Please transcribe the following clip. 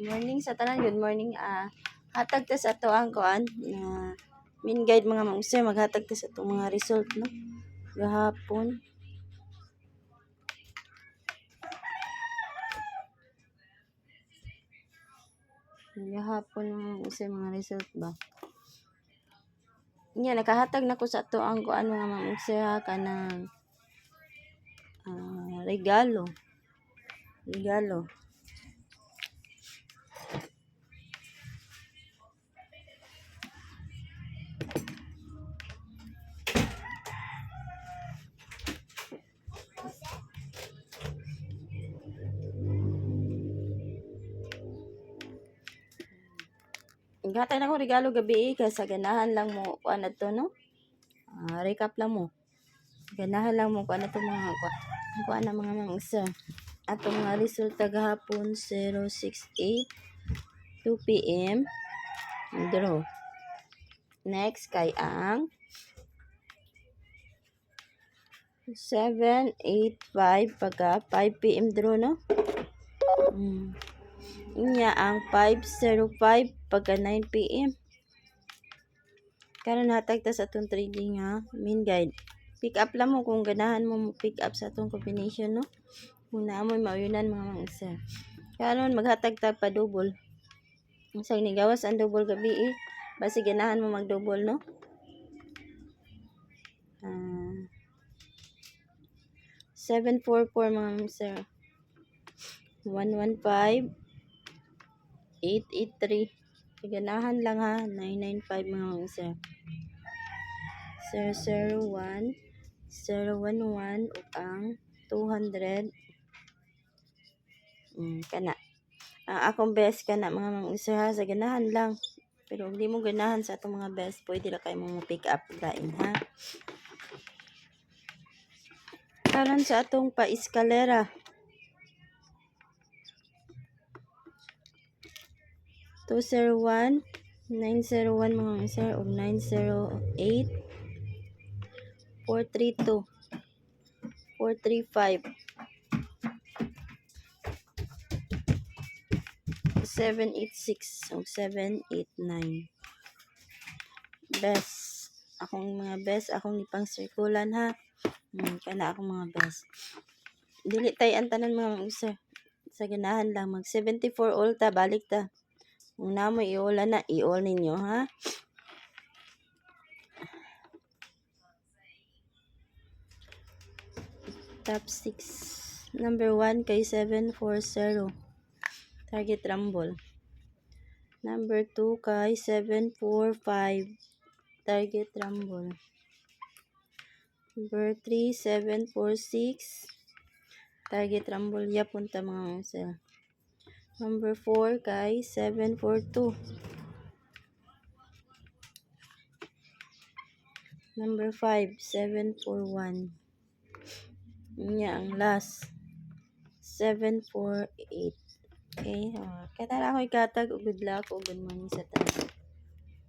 Morning sa tanan, good morning. Hatag ta sa ato ang kuan na min guide mga mangusay, maghatag ta sa ato mga result no gahapon. Gahapon mga mangusay mga result ba. Nya nakahatag na ko sa ato ang kuan mga mangusay kanang regalo. Gatay na ko regalo gabi kay sa ganahan lang mo kuan adto no. Recap lang mo. Ganahan lang mo kuan adto mga kuan na mga mangusay. Atong mga resulta gahapon 068 2 PM draw. Next kay ang 785 pagka 5 PM draw no. Inya ang 505 pagka 9 PM. Karon hatag ta sa atong trading min guide. Pick up lang mo kung ganahan mo pick up sa atong combination no. Kung naamoy mauyunan mga mangsa. Karon maghatag ta pa double. Unsang nigawas ang double gabi basi ganahan mo mag double no. 744 mga mangsa. 115 883 ganahan lang 995 mga mangsa. 001 011 ug ang 200 kana ang akong best kana mga mangsa sa ganahan lang pero hindi mo ganahan sa atong mga best pwede ra kay mo pick up lain karon sa atong pa-eskalera 201 901 mga mangsa ug 908 432 435 786 ug 789 best akong mga best akong ipang sirkulan kana akong mga best dili tay ang tanan mga mangsa sa ganahan lang mag 74 all ta balik ta kung namo i-all na i-all ninyo top 6 number 1 kay 740 target rumble. Number 2 kay 745 target rumble. Number 3 746 target rumble yapon ta mga mangsa. Number 4 kay 742. Number 5 741. Nya ang last 748. Okay, kaya tara ako ikatag. Good luck o good morning sa tanan.